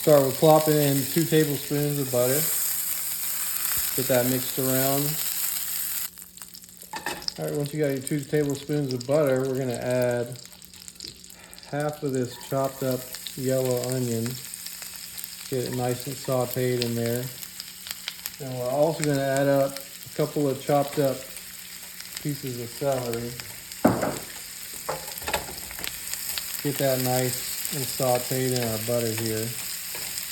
Start with plopping in 2 tablespoons of butter. Get that mixed around. All right, once you got your 2 tablespoons of butter, we're gonna add half of this chopped up yellow onion. Get it nice and sauteed in there. And we're also gonna add up a couple of chopped up pieces of celery. Get that nice and sauteed in our butter here.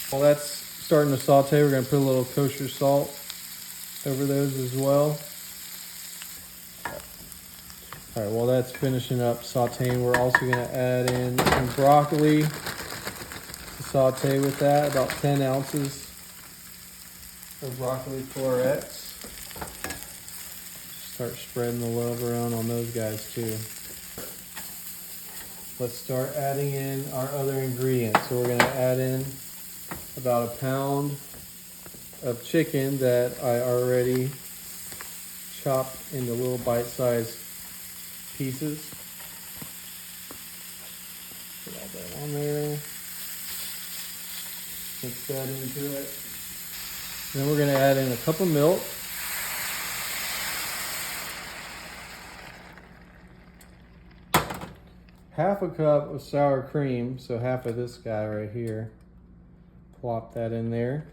While that's starting to saute, we're gonna put a little kosher salt over those as well. All right, while that's finishing up sauteing, we're also gonna add in some broccoli to saute with that, about 10 ounces of broccoli florets. Start spreading the love around on those guys too. Let's start adding in our other ingredients. So we're gonna add in about a pound of chicken that I already chopped into little bite-sized pieces. Put all that on there. Mix that into it. Then we're gonna add in a cup of milk. Half a cup of sour cream, so half of this guy right here. Plop that in there.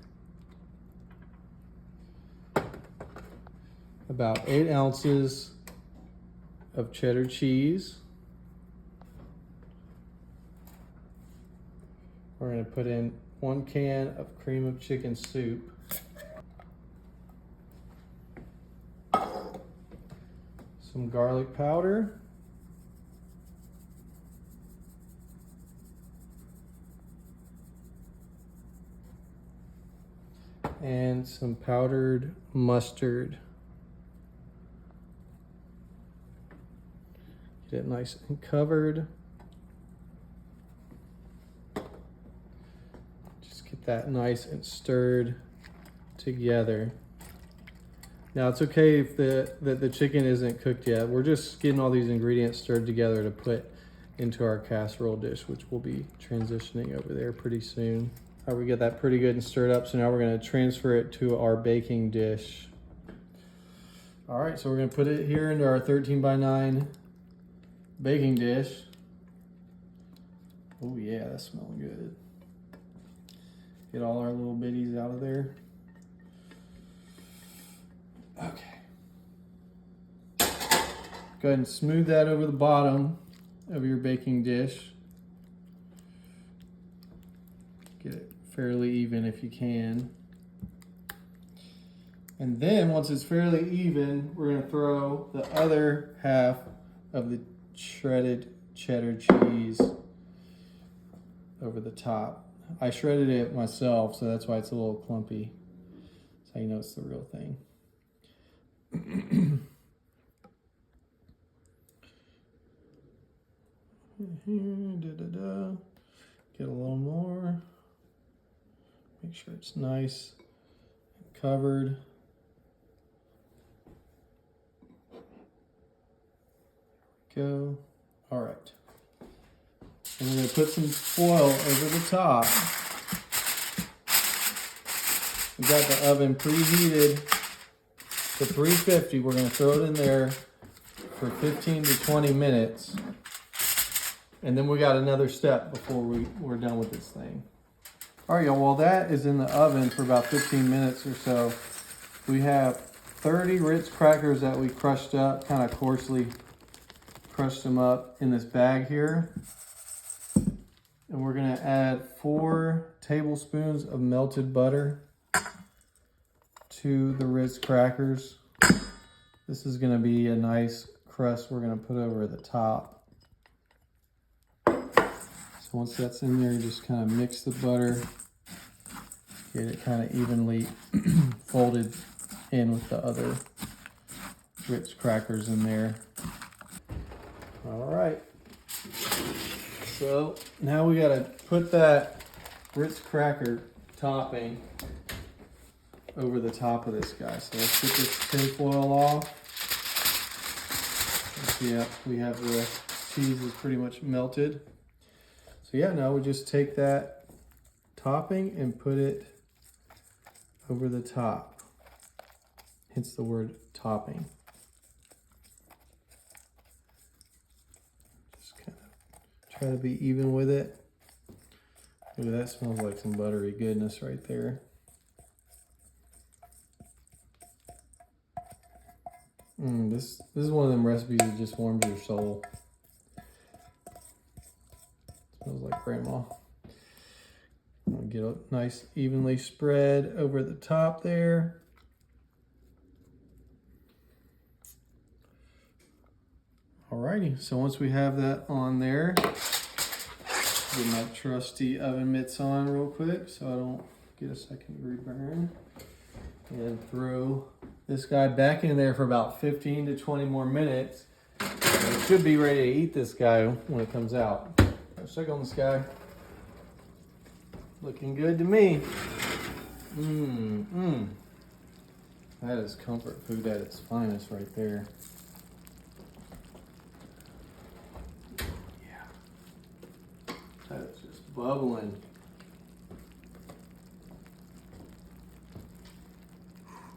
About 8 ounces of cheddar cheese. We're going to put in 1 can of cream of chicken soup. Some garlic powder. And some powdered mustard. Get it nice and covered. Just get that nice and stirred together. Now it's okay if the chicken isn't cooked yet. We're just getting all these ingredients stirred together to put into our casserole dish, which we'll be transitioning over there pretty soon. All right, we get that pretty good and stirred up, so now we're gonna transfer it to our baking dish. All right, so we're gonna put it here into our 13 by 9 baking dish. Oh yeah, that's smelling good. Get all our little bitties out of there. Okay. Go ahead and smooth that over the bottom of your baking dish. Get it fairly even if you can. And then once it's fairly even, we're gonna throw the other half of the shredded cheddar cheese over the top. I shredded it myself, so that's why it's a little clumpy. That's how you know it's the real thing. Get a little more. Make sure it's nice and covered. Go. All right. And we're going to put some foil over the top. We got the oven preheated to 350. We're going to throw it in there for 15 to 20 minutes. And then we got another step before we're done with this thing. All right, y'all, while that is in the oven for about 15 minutes or so, we have 30 Ritz crackers that we crushed up, kind of coarsely crushed them up in this bag here. And we're gonna add 4 tablespoons of melted butter to the Ritz crackers. This is gonna be a nice crust we're gonna put over the top. So once that's in there, you just kind of mix the butter, get it kind of evenly folded in with the other Ritz crackers in there. All right. So now we gotta put that Ritz cracker topping over the top of this guy. So let's get this tin foil off. Yeah, we have the cheese is pretty much melted. So yeah, now we just take that topping and put it over the top. Hence the word topping. Just kind of try to be even with it. Ooh, that smells like some buttery goodness right there. This is one of them recipes that just warms your soul. Smells like grandma. I'll get a nice evenly spread over the top there. Alrighty, so once we have that on there, get my trusty oven mitts on real quick so I don't get a second degree burn. And throw this guy back in there for about 15 to 20 more minutes. We should be ready to eat this guy when it comes out. Let's check on this guy. Looking good to me. That is comfort food at its finest right there. Yeah. That is just bubbling.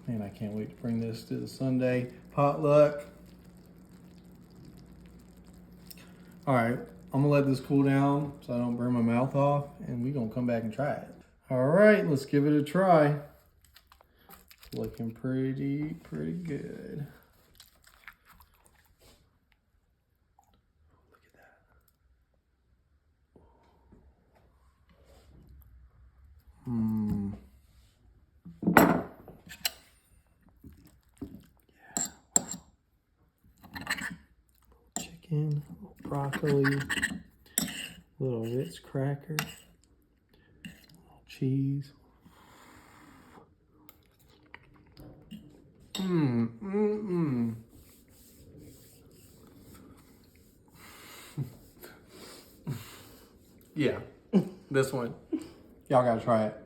Man, I can't wait to bring this to the Sunday potluck. All right, I'm gonna let this cool down so I don't burn my mouth off, and we're gonna come back and try it. All right, let's give it a try. It's looking pretty good. Look at that. Chicken, broccoli, little Ritz cracker, little cheese. Yeah, this one. Y'all gotta try it.